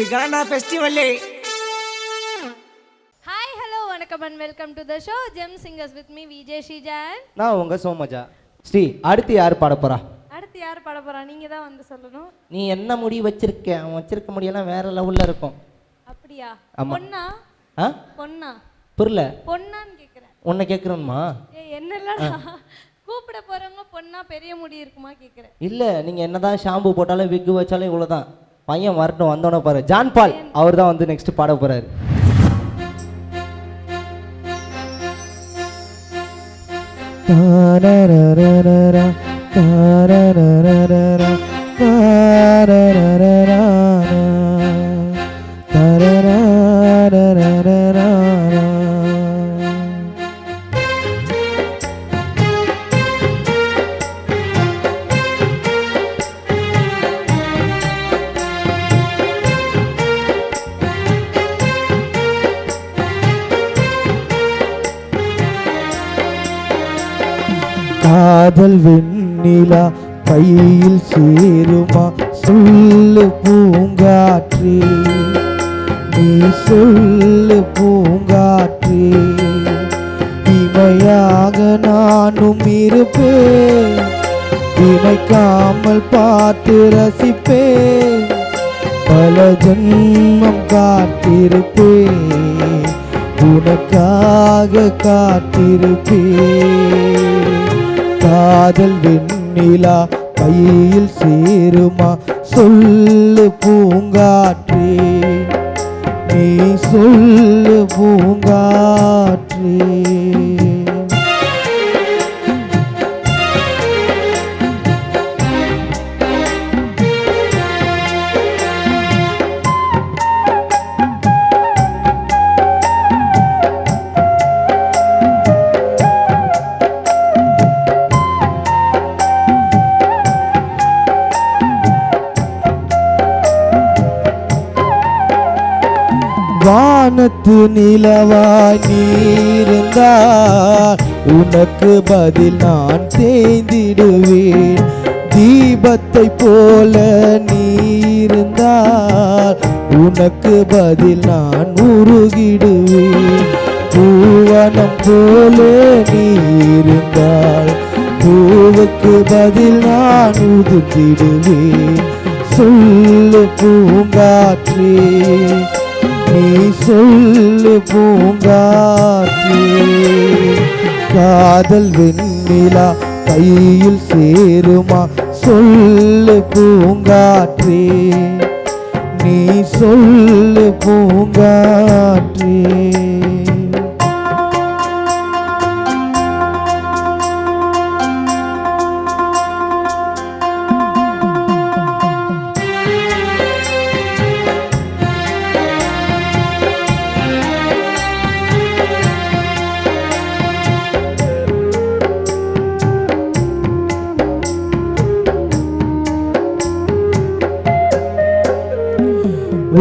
இது Gaana festival. Hi hello வணக்கம் and welcome to the show gem singers with me Vijay Shijan. நான் உங்க சோமஜா. ஸ்ரீ, அடுத்து யார் பாட போறா? அடுத்து யார் பாட போறா? நீங்க தான் வந்து சொல்லணும். நீ என்ன முடி வச்சிருக்க? அவன் வச்சிருக்க முடியெல்லாம் வேற லெவல்ல இருக்கும். அப்படியா? ஆமா. பொண்ணா? பொண்ணா? புரியல. பொண்ணான்னு கேக்குறேன். உன்னை கேக்குறேன்மா. என்னலடா கூப்பிட போறவங்க பொண்ணா பெரிய முடி இருக்குமா கேக்குறேன். இல்ல, நீங்க என்னதான் ஷாம்பு போட்டாலும் விக்கு வச்சாலும் இவ்வளவுதான். பையன் வரட்டும், வந்தோடனே பாரு. ஜான் பால் அவர் தான் வந்து நெக்ஸ்ட் பாட போறாரு. காதல் வெண்ணிலா கையில் சேருமா? சொல்லு பூங்காற்றே, நீ சொல்லு பூங்காற்றே. இமையாக நானும் இருப்பேன், இமைக்காமல் பார்த்து ரசிப்பேன். பல ஜென்மம் காத்திருப்பேன், உனக்காக காத்திருப்பேன். காதல் வெண்ணிலா கையில் சேருமா? சொல்லு பூங்காற்றே, நீ சொல்லு பூங்காற்றே. வானத்து நிலவாய் நீருந்தார், உனக்கு பதில் நான் தேய்ந்திடுவேன். தீபத்தை போல நீருந்தார், உனக்கு பதில் நான் உருகிடுவேன். பூவனம் போல நீருந்தால், பூவுக்கு பதில் நான் உதிர்ந்திடுவேன். சொல்லு பூங்காற்றே, நீ சொல்லு பூங்காற்றே. காதல் வெண்ணிலா கையில் சேருமா? சொல்லு பூங்காற்றே, நீ சொல்லு பூங்காற்றே.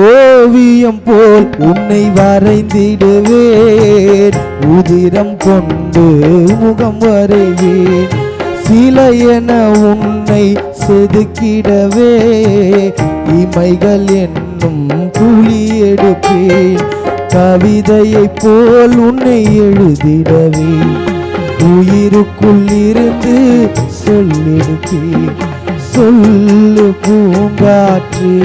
ஓவியம் போல் உன்னை வரைந்திடுவேன், உதிரம் கொண்டு முகம் வரைவேன். சிலை என உன்னை செதுக்கிடவே, இமைகள் என்னும் குழி எடுப்பேன். கவிதையை போல் உன்னை எழுதிடவே, உயிருக்குள் இருந்து சொல்லெடுப்பேன். சொல்லு பூங்காற்றே,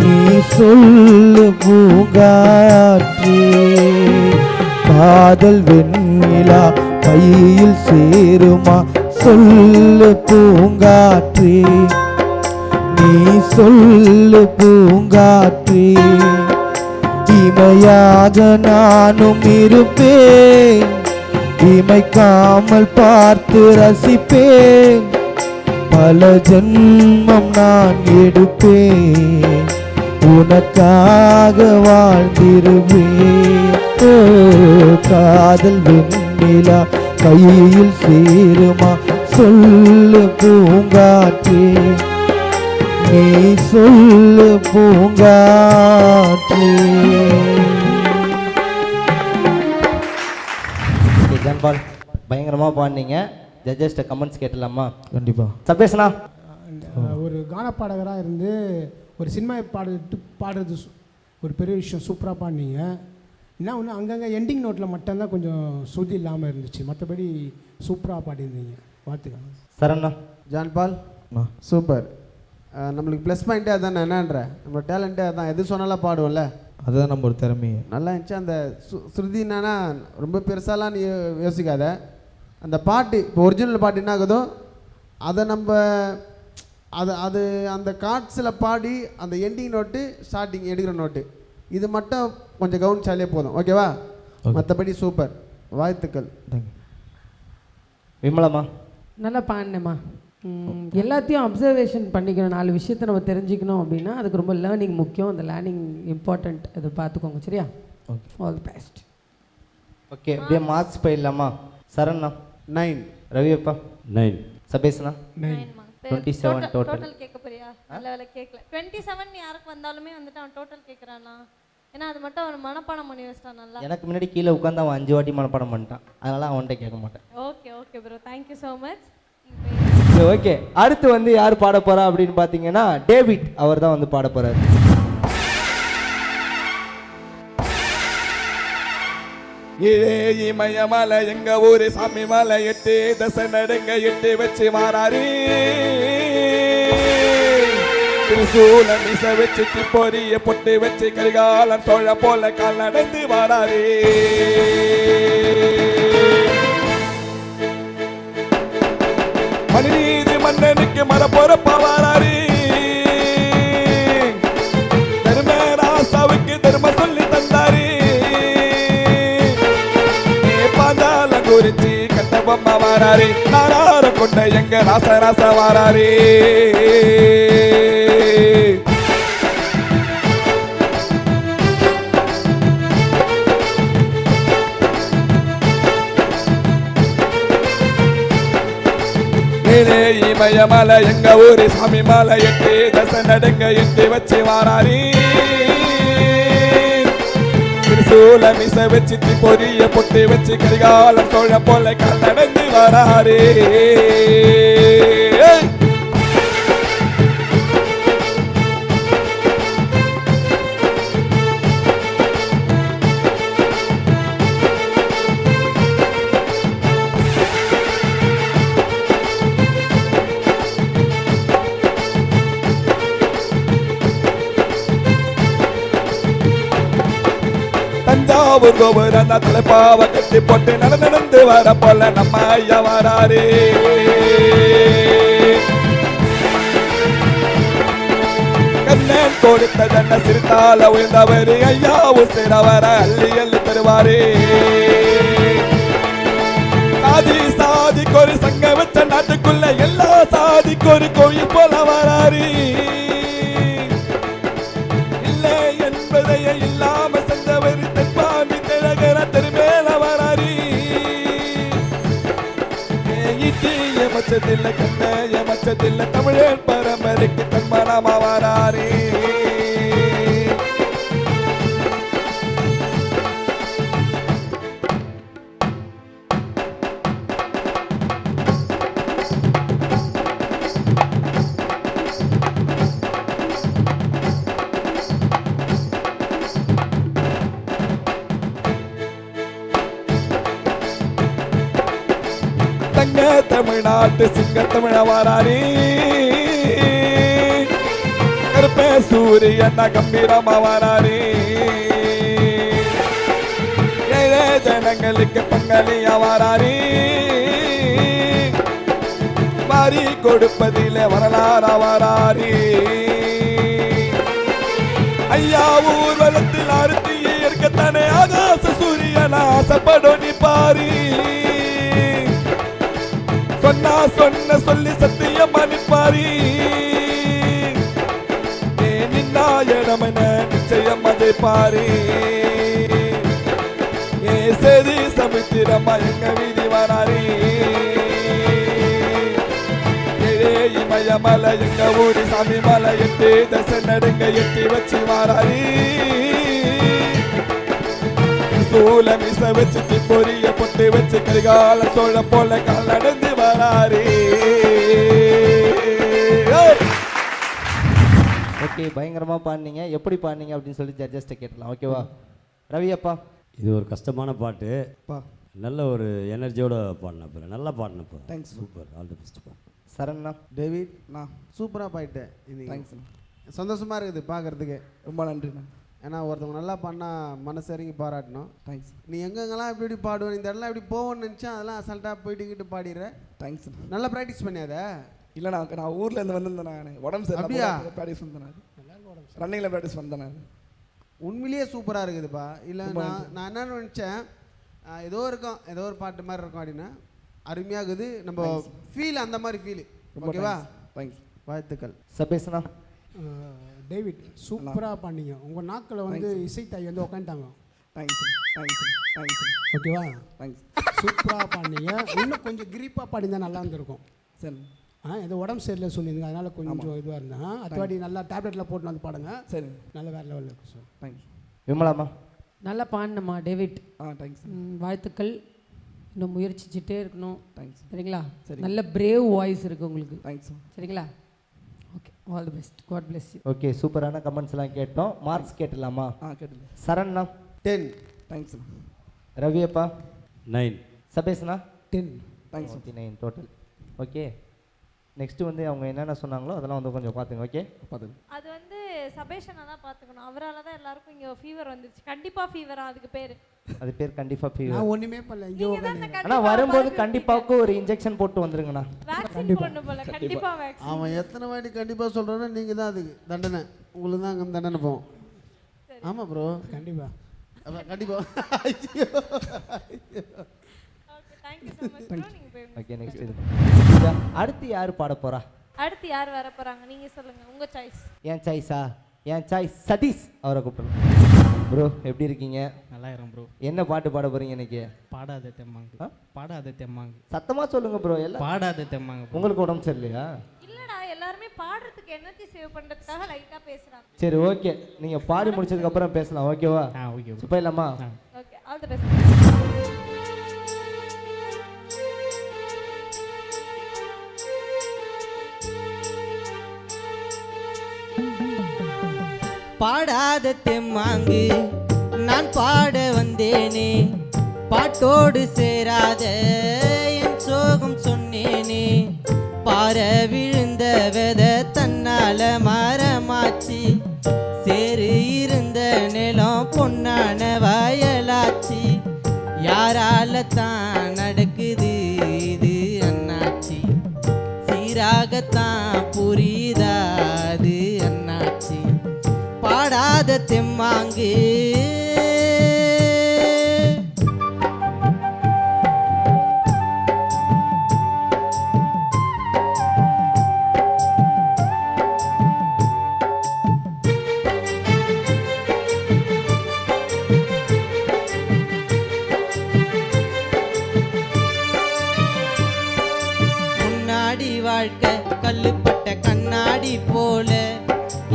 நீ சொல்லு பூங்காற்றே. காதல் வெண்ணிலா கையில் சேருமா? சொல்லு பூங்காற்றே, நீ சொல்லு பூங்காற்றே. இமையாக நானும் இருப்பேன், இமைக்காமல் பார்த்து ரசிப்பேன். பல ஜென்மம் நான் எடுப்பேன், உனக்காக வாழ்ந்திருவேன். ஓ காதல் வெண்ணிலா கையில் சேருமா? சொல்லு பூங்காற்றே, நீ சொல்லு பூங்காற்றே. ஜான்பால் பயங்கரமாக பாடினீங்க. ஜட்ஜஸ்ட கமெண்ட்ஸ் கேட்டலாமா? கண்டிப்பாக. சபேஷனா ஒரு கானப்பாடகராக இருந்து ஒரு சினிமா பாடுறது ஒரு பெரிய விஷயம், சூப்பராக பாடினீங்க. என்ன ஒன்று அங்கங்கே எண்டிங் நோட்டில் மட்டும்தான் கொஞ்சம் சுருதி இல்லாமல் இருந்துச்சு, மற்றபடி சூப்பராக பாடியிருந்தீங்க. வாழ்த்துக்கள். சரண்ணா. John Paul super. நம்மளுக்கு ப்ளஸ் பாயிண்ட்டே அதான், என்னன்ற நம்ம டேலண்ட்டே அதான், எது சொன்னாலும் பாடுவோம்ல, அதுதான் நம்ம ஒரு திறமையே. நல்லா இருந்துச்சு. அந்த ஸ்ருதி என்னன்னா ரொம்ப பெருசாலாம் நீ யோசிக்காத, அந்த பாட்டு இப்போ ஒரிஜினல் பாட்டு என்ன ஆகுதோ அதை நம்ம அது அந்த கார்ட்ஸில் பாடி அந்த எண்டிங் நோட்டு ஸ்டார்டிங் எடுக்கிற நோட்டு இது மட்டும் கொஞ்சம் கவனிச்சாலே போதும், ஓகேவா? மற்றபடி சூப்பர், வாழ்த்துக்கள். விமலம்மா. நல்லா பாடினேம்மா. எல்லாத்தையும் அப்சர்வேஷன் பண்ணிக்கணும், 4 விஷயத்தை நம்ம தெரிஞ்சுக்கணும் அப்படின்னா அதுக்கு ரொம்ப லேர்னிங் முக்கியம். அந்த லேர்னிங் இம்பார்ட்டண்ட், அதை பார்த்துக்கோங்க, சரியா? Okay, all the best. Okay, அப்படியே மார்க்ஸ் போயிடலாமா? சரண்ணா 9, ரவியப்பா 9, சபேஸ்னா 9. 27 டோட்டல் கேட்க போறியா? நல்ல வேலை கேட்கல. 27 யாருக்கு வந்தாலுமே வந்துட்டு அவன் டோட்டல் கேட்குறானா? ஏன்னா அது மட்டும் அவன் மனப்பாடம் பண்ணி வச்சிட்டான் நல்லா. எனக்கு முன்னாடி கீழே உட்காந்து அவன் 5 வாட்டி மனப்பாடம் பண்ணிட்டான், அதனால அவன்கிட்ட கேட்க மாட்டேன். Okay okay bro, thank you so much. Okay, அடுத்து வந்து யார் பாட போறா அப்படின்னு பார்த்தீங்கன்னா டேவிட் அவர் தான் வந்து பாட போறாரு. இமயமலை எங்க ஊரு சாமி மலை 8 தசை நடுங்க 8 வச்சு மாறாரு. திருசூல மிச வச்சு பொரிய பொட்டு வச்சு கரிகாலன் சோழ போல கால் நடந்து வாராரு. மணிநீதி மன்னனுக்கு மர பொறப்பா வாராரு. தர்மராசாவுக்கு தர்ம சொல்லி தந்தாரு. குறிச்சி கட்டபொம்மா வாராரு. நாரார கொண்ட எங்க ராசராச வாராரு. இமயமலை எங்க ஊரு சாமி மலை 8 தசை நடுங்க 8 வச்சு வாராரு. திருசூல மிச வச்சு பொரிய பொட்டு வச்சு கரிகாலன் சோழ போல கால் நடந்து வராரு. தஞ்சாவூர் கோபுரம் தலைப்பாவ கட்டி போட்டு நடந்து வர போல நம்ம ஐயா வராரு. கண்ணன் கொடுத்த ஜன்ன சிரித்தால உயர்ந்தவரு ஐயாவும் சிறவர அள்ளி அள்ளி தருவாரு. சாதி சாதிக்கு ஒரு சங்க வச்ச நாட்டுக்குள்ள எல்லா சாதிக்கு ஒரு கோயில் போல வராரு. இல்லை என்பதையே இல்லாம செஞ்சவர் தென்பாண்டி திழகர தெருமேல வராரு. மச்சதில்லை கண்ணைய மச்சதில்லை தமிழன் பரம்பரைக்கு தன்மானமா வராரு. தங்க தமிழ்நாட்டு சிங்க தமிழ வாராரி. கருப்பே சூரியன் கம்பீரமா வாராரி. ஏழை ஜனங்களுக்கு பங்களியா வாராரி. மாறி கொடுப்பதிலே வரலாறா வாராரி. ஐயா ஊர்வலத்தில் அறுத்தி இருக்கத்தானே ஆகாச சூரியன் ஆசைப்படும் நீ பாரி. சொன்னா சொன்ன சொல்லி சத்தியம் அனுப்பாரி. நின்னா இடமென நிச்சயம் அதை பாரி. ஏ சரி சமுத்திரமா எங்க வீதி வராரி. ஏழே இமயமலை எங்க ஊரி சாமி மலை 8 தசை நடுங்க 8 வச்சு வாராரி. சூல மிச வச்சு பொரிய பொட்டு வச்சு கரிகால சோழ போல கால் நடந்து வராரு. ஓகே, பயங்கரமாக பாடினீங்க. எப்படி பாடினீங்க அப்படின்னு சொல்லி ஜட்ஜஸ்ட்டை கேட்டலாம். ஓகேவா ரவி அப்பா? இது ஒரு கஷ்டமான பாட்டு, பா நல்ல ஒரு எனர்ஜியோட பாடினப்ப, நல்லா பாடினப்ப. Thanks. Super, all the best பா. சரண்ண்ணா? டேவிட் நான் சூப்பராக பாயிட்டேன். இது தேங்க்ஸ். சந்தோஷமாக இருக்குது பார்க்குறதுக்கு. ரொம்ப நன்றிண்ணா. ஏன்னா ஒருத்தவங்க நல்லா பண்ணால் மனசரிங்கி பாராட்டணும். தேங்க்ஸ். நீ எங்கெங்கெல்லாம் எப்படி பாடுவேன், இந்த இடம்லாம் எப்படி போவோன்னு நினச்சா அதெல்லாம் அசால்ட்டாக போயிட்டு பாடிடுற. தேங்க்ஸ். நல்லா ப்ராக்டிஸ் பண்ணியாத? இல்லைண்ணா, நான் ஊர்லேருந்து வந்திருந்தேன். நான் உடம்பு சரி அப்படியா? ப்ராக்டிஸ் வந்தேன். ரன்னிங்கில் ப்ராக்டிஸ் வந்தேன் நான். உண்மையிலேயே சூப்பராக இருக்குதுப்பா. இல்லை நான் என்ன நினச்சேன், ஏதோ இருக்கும், ஏதோ ஒரு பாட்டு மாதிரி இருக்கும் அப்படின்னா அருமையாகுது. நம்ம ஃபீல் அந்த மாதிரி ஃபீல். ஓகேவா? தேங்க்ஸ். வாழ்த்துக்கள். சபேஸ்ண்ணா? டேவிட் சூப்பராக பண்ணீங்க. உங்கள் நாக்கில் வந்து இசைத்தாய் வந்து உக்காந்துட்டாங்க. தேங்க்ஸ். தேங்க்ஸ். தேங்க்ஸ். ஓகேவா? தேங்க்ஸ். சூப்பராக பண்ணீங்க. இன்னும் கொஞ்சம் கிரிப்பாக பாடிந்தா நல்லா இருந்திருக்கும். சரி. ஏதோ உடம்பு சரியில்லை சொல்லியிருந்தீங்க, அதனால் கொஞ்சம் இதுவாக இருந்தேன். அத்துவாடி நல்லா டேப்லெட்டில் போட்டு வந்து பாடுங்க. சரி. நல்ல வேறு லெவலில் இருக்கும் சார். தேங்க்ஸ். விமலாமா? நல்லா பாடினம்மா டேவிட். தேங்க்ஸ். வாழ்த்துக்கள். இன்னும் முயற்சிச்சுட்டே இருக்கணும். தேங்க்ஸ். சரிங்களா? சரி. நல்ல பிரேவ் வாய்ஸ் இருக்குது உங்களுக்கு. தேங்க்ஸ். சரிங்களா? Okay, all the best. God bless you. Okay, சூப்பரான கமெண்ட்ஸ் எல்லாம் கேட்டோம். மார்க்ஸ் கேட்டுடலாமா? கேட்டுங்க. சரண்ண்ணா? 10. தேங்க்ஸ். ரவி அப்பா? 9. சபேஸ்ண்ணா? 10. தேங்க்ஸ். 9 டோட்டல். ஓகே, நெக்ஸ்ட்டு வந்து அவங்க என்னென்ன சொன்னாங்களோ அதெல்லாம் வந்து கொஞ்சம் பார்த்துங்க. ஓகே, பார்த்துங்க. அது வந்து சபேஷனை தான் பார்த்துக்கணும். அவரால் தான் எல்லாருக்கும் இங்கே ஃபீவர் வந்துருச்சு. கண்டிப்பாக ஃபீவரா அதுக்கு பேர்? அது பேர் கண்டிப்பாக ஃபீவர். நான் ஒன்றுமே பண்ணல, இங்கே உட்காந்து. ஆனால் வரும்போது கண்டிப்பாக ஒரு இன்ஜெக்ஷன் போட்டு வந்துருங்கண்ணா. வேக்சின் போடணும் போல. கண்டிப்பாக வேக்சின். அவன் எத்தனை வாட்டி கண்டிப்பாக சொல்கிறோன்னா நீங்கள் தான் அதுக்கு தண்டனை. உங்களுக்கு தான் அங்கே தண்டனை போவோம். ஆமாம் ப்ரோ, கண்டிப்பாக. அதான் கண்டிப்பாக. Okay, thank you so much bro. நீங்கள் போய் ஓகே, நெக்ஸ்ட் இது அடுத்து யார் பாட போகிறா? அடுத்து யார் வர போகிறாங்க நீங்கள் சொல்லுங்கள், உங்கள் சாய்ஸ். என் சாய்ஸா? என் சாய்ஸ் சதீஷ் அவரை கூப்பிடுறேன். ப்ரோ எப்படி இருக்கீங்க? நல்லா இருக்கேன் ப்ரோ. என்ன பாட்டு பாட போகிறீங்க இன்னைக்கு? பாடாத தெம்மாங்கு. பாடாத தெம்மாங்கு. சத்தமாக சொல்லுங்க ப்ரோ. எல்லாம் பாடாத தெம்மாங்கு. உங்களுக்கு உடம்பு சரியில்லையா? இல்லைடா, எல்லாருமே பாடுறதுக்கு எனர்ஜி சேவ் பண்ணுறதுக்காக லைட்டாக பேசுகிறாங்க. சரி, ஓகே, நீங்கள் பாடி முடிச்சதுக்கப்புறம் பேசலாம். ஓகேவா? ஓகே. ஓகே, போயிடலாமா? All the best. பாடாத தெம்மாங்கு நான் பாட வந்தேனே, பாட்டோடு சேராத என் சோகம் சொன்னேனே. பார விழுந்த வெத தன்னால மரமாச்சு, சேரு இருந்த நிலம் பொன்னான வயலாச்சு. யாரால தான் நடக்குது இது அண்ணாச்சி, சீராகத்தான் புரியுதாது அண்ணாச்சி. பாடாத தெம்மாங்கு முன்னாடி வாழ்க்கை கல்லுப்பட்ட கண்ணாடி போல,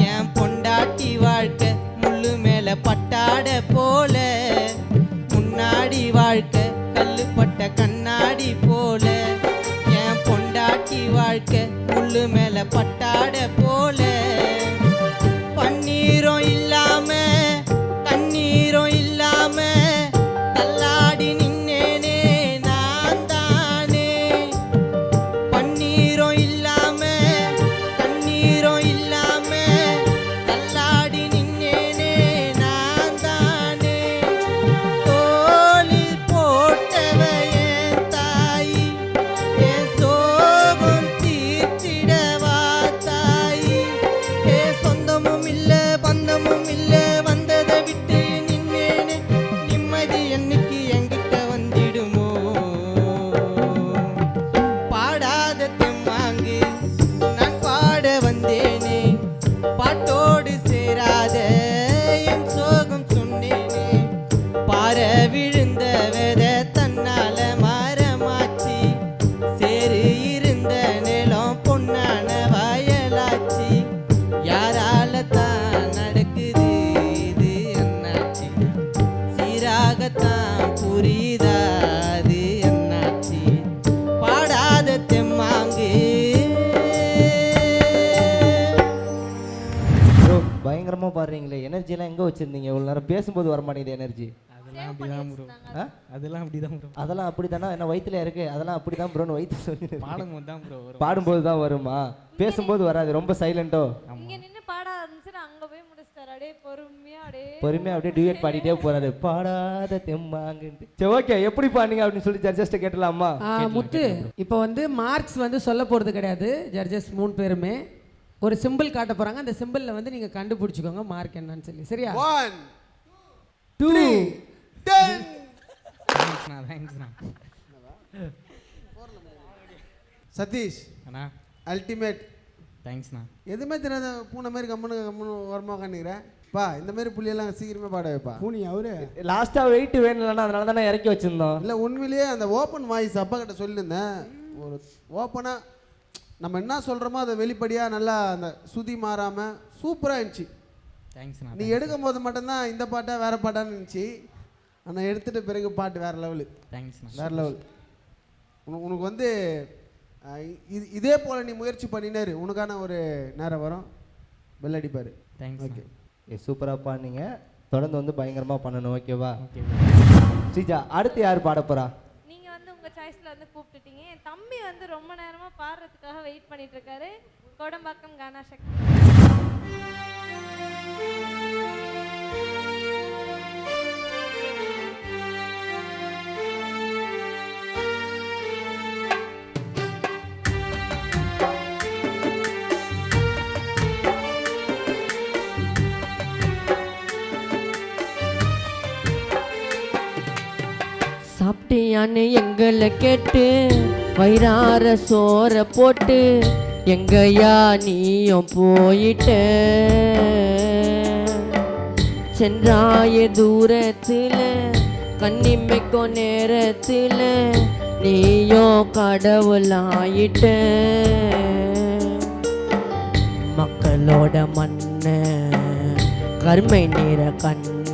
என் பொண்டாட்டி வாழ்க்கை முள்ளு மேல பட்டாட போல. முன்னாடி வாழ்க்கை கல்லுப்பட்ட கண்ணாடி போல, என் பொண்டாட்டி வாழ்க்கை முள்ளு மேல பட்டாட போல. பன்னீரும் இல்லாம கண்ணீரும் இல்லாம தள்ளாடி நின்னேனே நான் தானே. பன்னீரும் இல்லாம கண்ணீரும் இல்லாம தள்ளாடி நின்னேனே நான் தானே. தோளில் போட்டவ எனர்ஜிலாம் எங்கே வச்சுருந்தீங்க இவ்வளோ நேரம் பேசும்போது வர மாட்டேங்குது எனர்ஜி? அதெல்லாம் அப்படிதான் ப்ரோ. அதெல்லாம் அப்படிதான் ப்ரோ. அதெல்லாம் அப்படி தானே என்ன வயிற்றுல இருக்கு? அதெல்லாம் அப்படி தான் ப்ரோன்னு வயிற்று சொல்லி பாடும்போது தான் ப்ரோ வரும். பாடும்போது தான் வருமா? பேசும்போது வராது, ரொம்ப சைலண்ட்டோ? இங்க நின்னு பாட ஆரம்பிச்சுட்டு அங்க போய் முடிச்சிட்டாரு. அப்படியே பொறுமையாக அப்படியே டியூட் பாடிட்டே போறாரு, பாடாத தெம்மாங்கன்ட்டு. சரி ஓகே, எப்படி பாடுங்க அப்படின்னு சொல்லி ஜட்ஜஸ்ட்டை கேட்டலாமா? முத்து, இப்போ வந்து மார்க்ஸ் வந்து சொல்ல போகிறது கிடையாது. ஜட்ஜஸ் 3 பேருமே ஒரு சிம்பிள் காட்ட போகிறாங்க. அந்த சிம்பிளில் வந்து நீங்கள் கண்டுபிடிச்சிக்கோங்க மார்க் என்னன்னு சொல்லி. சரியா? 1 2 10. தேங்க்ஸ்ண்ணா. சதீஷ் அண்ணா அல்டிமேட். தேங்க்ஸ்ண்ணா. எதுவுமே தெரியாத பூனை மாதிரி கம்முன்னு வரமா உட்காந்துக்கிறேன். பா இந்த மாதிரி புள்ளியெல்லாம் சீக்கிரமே பாட வைப்பா. பூனி அவரு லாஸ்ட்டாக வெயிட் வேணும்லன்னா அதனால தானே இறக்கி வச்சுருந்தோம். இல்லை உண்மையிலேயே அந்த ஓப்பன் வாய்ஸ் அப்பா கிட்ட சொல்லியிருந்தேன். ஒரு ஓப்பனாக நம்ம என்ன சொல்கிறோமோ அதை வெளிப்படையாக நல்லா அந்த சுதி மாறாமல் சூப்பராக இருந்துச்சு. தேங்க்ஸ்ண்ணா. நீ எடுக்கும் போது மட்டும்தான் இந்த பாட்டா வேறு பாட்டான்னு இருந்துச்சு. ஆனால் எடுத்துகிட்ட பிறகு பாட்டு வேறு லெவலு. தேங்க்ஸ்ண்ணா. வேறு லெவல். உனக்கு வந்து இதே போல் நீ முயற்சி பண்ணினேரு, உனக்கான ஒரு நேரம் வரும், பெல் அடிப்பார். தேங்க்ஸ். ஓகே, சூப்பராக பாடுனீங்க, தொடர்ந்து வந்து பயங்கரமாக பண்ணணும். ஓகேவா? ஓகே. ஸ்ரீஜா, அடுத்து யார் பாட போகிறா? நீங்க வந்து உங்க சாய்ஸ்ல வந்து கூப்பிட்டுட்டீங்க. என் தம்பி வந்து ரொம்ப நேரமா பாடுறதுக்காக வெயிட் பண்ணிட்டு இருக்காரு. கோடம்பாக்கம் கானா சக்தி. சாப்பிட்டியான்னு எங்களை கேட்டு வயிறார சோற போட்டு எங்கயா நீயும் போயிட்ட. சென்றாய தூரத்தில் கண்ணிமைக்கும் நேரத்தில் நீயும் கடவுளாயிட்ட. மக்களோட மண்ண கருமை நிற கண்ண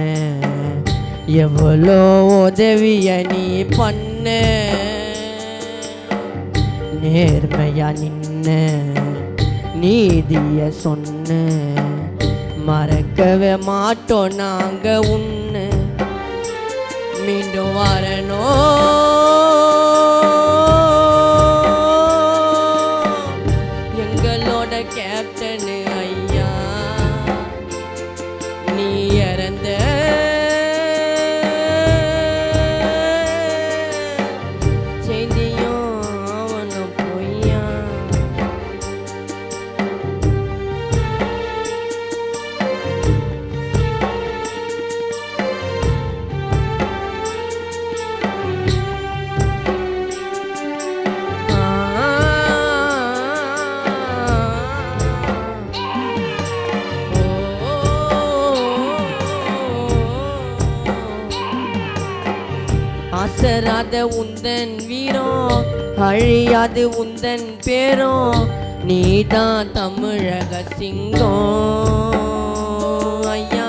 எவ்வளோ உதவிய நீ பண்ண. நேர்மையா நின்ன நீதிய சொன்ன மறக்கவே மாட்டோம் நாங்க உன்னை. மீண்டும் வரணும் எங்களோட கேப்டனு ஐயா. நீ இறந்த ஆசராத உந்தன் வீரம் அழியாது உந்தன் பேரும். நீதான் தமிழக சிங்கம் ஐயா.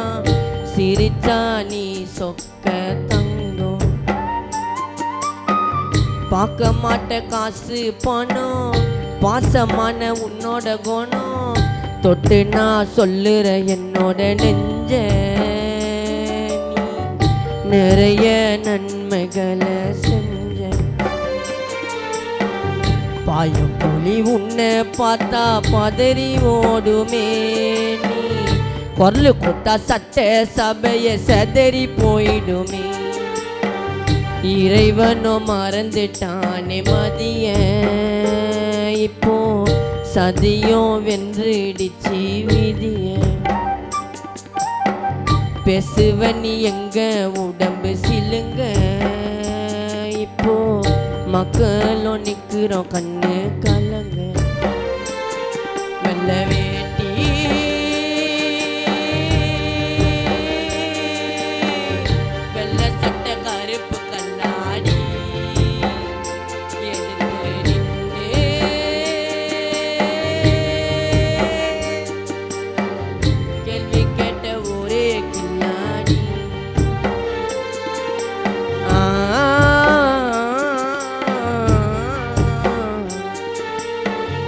சிரிச்சா நீ சொக்க தங்கம். பார்க்க மாட்ட காசு பணம் பாசமான உன்னோட குணம். தொட்டு நான் சொல்லுற என்னோட நெஞ்ச. நிறைய நன்மைகளை செஞ்ச. பாயும் புலி உன்னை பார்த்தா பதறி ஓடுமே. நீ குரலு கொட்டா சட்ட சபைய செதறி போயிடுமே. இறைவனும் மறந்துட்டானே மதிய. இப்போ சதியும் வென்றுடிச்சு விதிய. பேசுவ நீ எங்க உடம்பு சிலுங்க. இப்போ மக்களும் நிக்கிறோம் கண்ணு கலங்க. வெள்ள வேட்டி வெள்ள சட்ட கருப்பு கண்ணாடி எதுக்கு நின்று கேள்வி கேட்ட ஒரே கில்லாடி.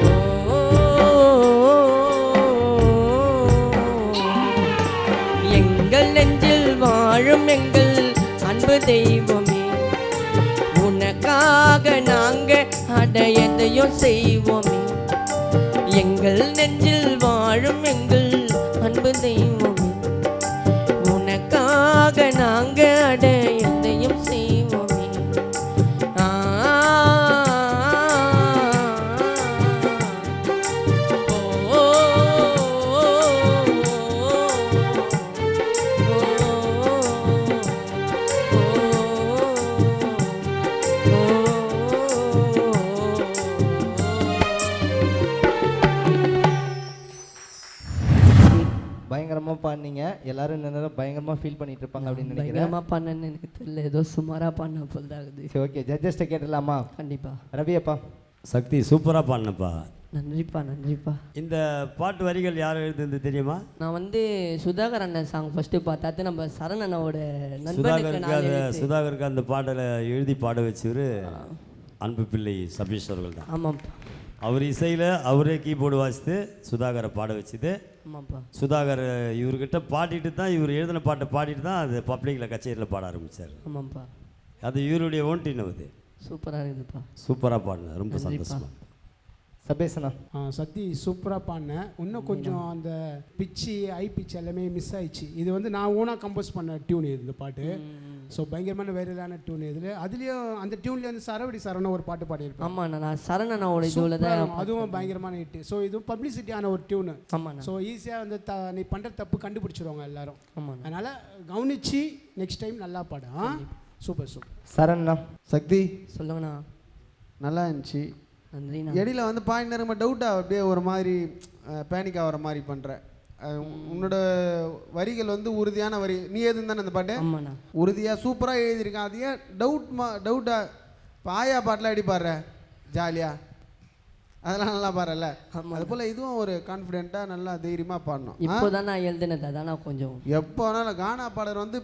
ஓ உனக்காக நாங்க அட எதையும் செய்வோமே எங்கள் நெஞ்சில் வாழும் எங்கள் அன்பு தெய்வமே உனக்காக நாங்க அட எதையும் செய்வோமே ஆ ஓ பயங்கரமா பாடுனீங்க. எல்லாரும் இந்த நேரம் பயங்கரமா ஃபீல் பண்ணிட்டு இருப்பாங்க அப்படின்னு நினைக்கிறேன். பயங்கரமா பண்ணேன்னு எனக்கு தெரியல, ஏதோ சுமாரா பண்ண போல் தான் இருக்குது. சரி, ஓகே, ஜட்ஜஸ்ட கேட்டலாமா? கண்டிப்பா. ரவியப்பா. சக்தி சூப்பராக பாடினப்பா. நன்றிப்பா நன்றிப்பா. இந்த பாட்டு வரிகள் யார் எழுதுனது தெரியுமா? நான் வந்து சுதாகர் அண்ணன் சாங் ஃபர்ஸ்ட் பார்த்தாத்து நம்ம சரண் அண்ணாவோட நண்பனுக்கு சுதாகருக்கு அந்த பாடலை எழுதி பாட வச்சவர் அன்பு பிள்ளை சபீஷ் அவர்கள் தான். ஆமாம்ப்பா. அவர் இசையில் அவரே கீபோர்டு வாசித்து சுதாகரை பாட வச்சுது. ஆமாப்பா. சுதாகர் இவர்கிட்ட பாடிட்டு தான், இவர் எழுதின பாட்டை பாடிட்டு தான் அது பப்ளிக்கில் கச்சேரியில் பாட ஆரம்பித்தார். ஆமாம்ப்பா. அது இவருடைய ஓன்டின் அது. சூப்பராக இருக்குதுப்பா. சூப்பராக பாடினேன், ரொம்ப சந்தோஷமா. சபேசனா. சத்தி சூப்பராக பாடினேன். இன்னும் கொஞ்சம் அந்த பிச்சு ஐ பிச்சு எல்லாமே மிஸ் ஆயிடுச்சு. இது வந்து நான் ஓனாக கம்போஸ் பண்ண டியூன் இது, இந்த பாட்டு. ஸோ பயங்கரமான வைரலான டியூன் இதில். அதுலேயும் அந்த டியூன்லேயே வந்து சரவடி சரண ஒரு பாட்டு பாடியிருப்பேன். ஆமாம், நான் சரண் அண்ணாவோட இதுவில் தான். அதுவும் பயங்கரமான ஹிட்டு. ஸோ இதுவும் பப்ளிசிட்டியான ஒரு டியூனு. ஆமாம். ஸோ ஈஸியாக வந்து நீ பண்ணுற தப்பு கண்டுபிடிச்சிருவாங்க எல்லாரும். ஆமாம். அதனால் கவனிச்சு நெக்ஸ்ட் டைம் நல்லா பாடு. Super super. சரண்ண்ணா. சக்தி சொல்லுங்கண்ணா. நல்லா இருந்துச்சு. நன்றிண்ணா. இடையில வந்து பாயிண்ட் நேரமா டவுட்டாக அப்படியே ஒரு மாதிரி பேனிக் ஆகிற மாதிரி பண்ணுறேன். உன்னோட வரிகள் வந்து உறுதியான வரி. நீ எழுதுன்னு தானே அந்த பாட்டு? ஆமாண்ணா. உறுதியாக சூப்பராக எழுதியிருக்கேன். அது ஏன் டவுட்டாக இப்போ ஆயா பாட்டெலாம் எப்படி பாடுற ஜாலியாக, அதெல்லாம் நல்லா பாடுறல. அது போல் இதுவும் ஒரு கான்ஃபிடென்ட்டாக நல்லா தைரியமாக பாடணும். இப்போ தான் நான் எழுதுனது, அதான் நான் கொஞ்சம் எப்போ வேணாலும் கானா பாடர் வந்து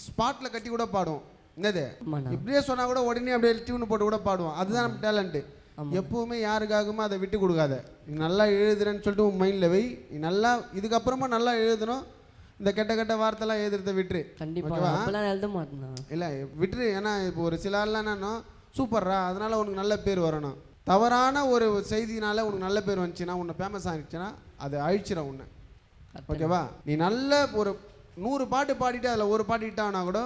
ஸ்பாட்டில் கட்டி கூட பாடுவோம். என்னது இப்படியே சொன்னால் கூட உடனே அப்படியே டியூன் போட்டு கூட பாடுவோம். அதுதான் நம்ம டேலண்ட்டு. எப்பவுமே யாருக்காகவுமே அதை விட்டு கொடுக்காத. நீ நல்லா எழுதுறேன்னு சொல்லிட்டு உன் மைண்டில் வை. நீ நல்லா இதுக்கப்புறமா நல்லா எழுதணும். இந்த கெட்ட கெட்ட வார்த்தைலாம் எழுதுறத விட்டுரு. கண்டிப்பாக எழுத மாட்டேன்னா இல்லை விட்டுரு. ஏன்னா இப்போ ஒரு சில ஆள்லாம் என்னன்னா சூப்பர்ரா அதனால உனக்கு நல்ல பேர் வரணும். தவறான ஒரு செய்தினால உனக்கு நல்ல பேர் வந்துச்சுன்னா, உன்னை ஃபேமஸ் ஆகிடுச்சுன்னா அது அழிச்சிடும் உன்னை. ஓகேவா? நீ நல்ல ஒரு 100 பாட்டு பாடிட்டு அதில் ஒரு பாட்டு இட்டானா கூட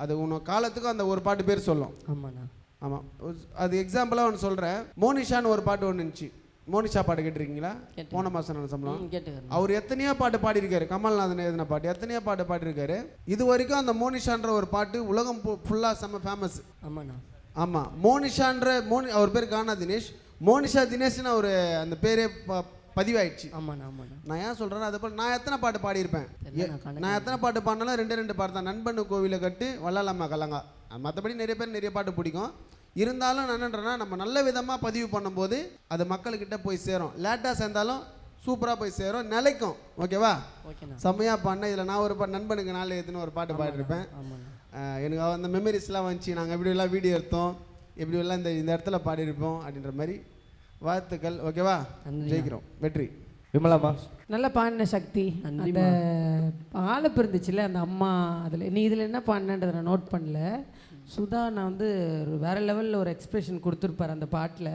அது உன்னோட காலத்துக்கு அந்த ஒரு பாட்டு பேர் சொல்லும். ஆமாண்ணா. ஆமாம். அது எக்ஸாம்பிளாக ஒன்று சொல்கிறேன். மோனிஷான்னு ஒரு பாட்டு ஒன்று இருந்துச்சு. மோனிஷா பாட்டு கேட்டிருக்கீங்களா? போன மாதம் சம்பளம். அவர் எத்தனையோ பாட்டு பாடியிருக்காரு. கமல்நாதன் எழுதின பாட்டு எத்தனையோ பாட்டு பாடியிருக்காரு. இது வரைக்கும் அந்த மோனிஷான்ற ஒரு பாட்டு உலகம் ஃபுல்லாக செம்ம ஃபேமஸ். ஆமாண்ணா. ஆமாம். மோனிஷான்ற அவர் பேர் கானா தினேஷ். மோனிஷா தினேஷ்னு அவர் அந்த பேரே பதிவாயிடுச்சு. ஆமாண்ணா. ஆமாண்ணா. நான் ஏன் சொல்கிறேன்னா அது போல் நான் எத்தனை பாட்டு பாடியிருப்பேன். நான் எத்தனை பாட்டு பாடினாலும் 2 பாட்டு தான். நண்பனு கோவிலை கட்டு வள்ளலாமா கலங்கா. மற்றபடி நிறைய பேர் நிறைய பாட்டு பிடிக்கும். இருந்தாலும் நான் என்னன்றேன்னா நம்ம நல்ல விதமாக பதிவு பண்ணும்போது அது மக்கள்கிட்ட போய் சேரும். லேட்டாக சேர்ந்தாலும் சூப்பராக போய் சேரும், நிலைக்கும். ஓகேவா? செம்மையாக பண்ண. இதில் நான் ஒரு நண்பனுக்கு நாள் ஏற்றுன்னு ஒரு பாட்டு பாடிருப்பேன். எனக்கு அந்த மெமரிஸ்லாம் வந்துச்சு. நாங்கள் எப்படியெல்லாம் வீடியோ எடுத்தோம், எப்படியெல்லாம் இந்த இடத்துல பாடியிருப்போம் அப்படின்ற மாதிரி. வாழ்த்துக்கள். ஓகேவா? ஜெயிக்கிறோம். வெற்றி. விமலாமா. நல்லா பாடின சக்தி. அந்த ஆலப்பு இருந்துச்சுல்ல அந்த அம்மா, அதில் நீ இதில் என்ன பாடினன்றதை நான் நோட் பண்ணல. சுதா நான் வந்து வேறு லெவலில் ஒரு எக்ஸ்பிரஷன் கொடுத்துருப்பார் அந்த பாட்டில்.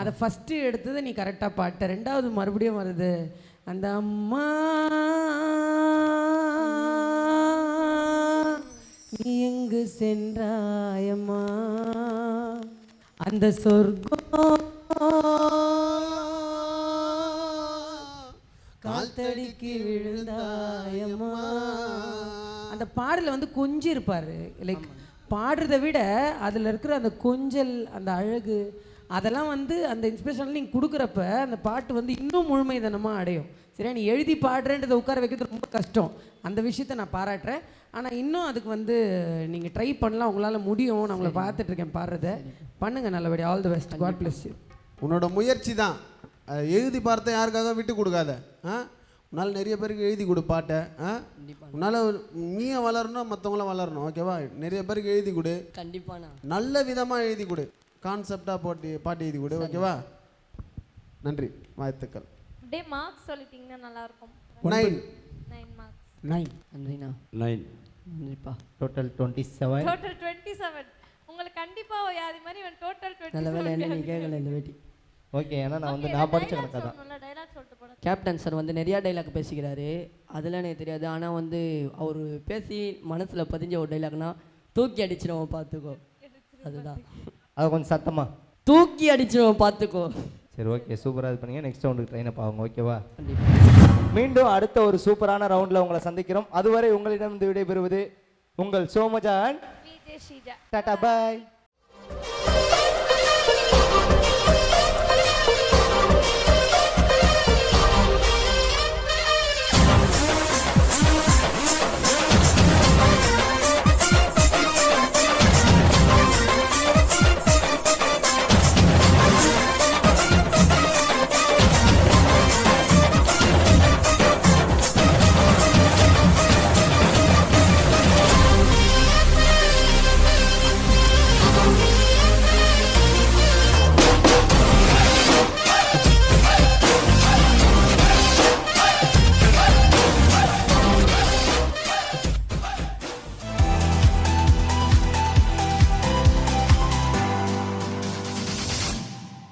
அதை ஃபஸ்ட்டு எடுத்ததை நீ கரெக்டாக பாட்ட. 2வது மறுபடியும் வருது அந்த அம்மா நீ எங்கு சென்றாயம்மா அந்த சொர்க்கம் கால் தடிக்கு விழுந்தாயம்மா. அந்த பாடலில் வந்து கொஞ்சம் இருப்பார். லைக் பாடுறதை விட அதில் இருக்கிற அந்த கொஞ்சல், அந்த அழகு, அதெல்லாம் வந்து அந்த இன்ஸ்பிரேஷனில் நீங்கள் கொடுக்குறப்ப அந்த பாட்டு வந்து இன்னும் முழுமைதனமாக அடையும். சரியா? நீ எழுதி பாடுறேன்றதை உட்கார வைக்கிறது ரொம்ப கஷ்டம். அந்த விஷயத்தை நான் பாராட்டுறேன். ஆனால் இன்னும் அதுக்கு வந்து நீங்கள் ட்ரை பண்ணலாம், உங்களால் முடியும். நான் உங்களை பார்த்துட்ருக்கேன் பாடுறதை. பண்ணுங்கள் நல்லபடியாக. All the best. God bless you. உன்னோட முயற்சி தான். எழுதி பார்த்த யாருக்காக விட்டு கொடுக்காத. உன்னால் நிறைய பேருக்கு எழுதி கொடு பாட்டை. உன்னால் நீயும் வளரணும், மற்றவங்களும் வளரணும். ஓகேவா? நிறைய பேருக்கு எழுதி கொடு. கண்டிப்பாண்ணா. நல்ல விதமாக எழுதி கொடு. கான்செப்டாக பாட்டு எழுதி கொடு. ஓகேவா? நன்றி. வாழ்த்துக்கள். அப்படியே மார்க்ஸ் சொல்லிட்டீங்கன்னா நல்லா இருக்கும். 9 மார்க்ஸ். 9. நன்றிண்ணா. 9. நன்றிப்பா. டோட்டல் 27. டோட்டல் 27. உங்களுக்கு கண்டிப்பா வியாதி மாதிரி இவன் டோட்டல் நல்ல வேலை 27 என்ன நீ கேட்கல இந்த வேட்டி. ஓகே ஏன்னா நான் வந்து நான் படிச்ச கணக்காக தான். டைலாக் சொல்லிட்டு போறேன். கேப்டன் சார் வந்து நிறையா டைலாக் பேசிக்கிறாரு, அதெல்லாம் எனக்கு தெரியாது. ஆனால் வந்து அவர் பேசி மனசில் பதிஞ்ச ஒரு டைலாக்னா தூக்கி அடிச்சிடுவோம் பார்த்துக்கோ, அதுதான். அது கொஞ்சம் சத்தமா தூக்கி அடிச்சிடுவோம் பார்த்துக்கோ. சரி ஓகே சூப்பராக இது பண்ணீங்க. நெக்ஸ்ட் ரவுண்டுக்கு ட்ரெயின் அப் ஆகுங்க, ஓகேவா? கண்டிப்பாக. மீண்டும் அடுத்த ஒரு சூப்பரான ரவுண்டில் உங்களை சந்திக்கிறோம். அதுவரை உங்களிடம் விடைபெறுவது உங்கள் சோமஜான். விஜய் ஸ்ரீஜா. டாடா பாய்.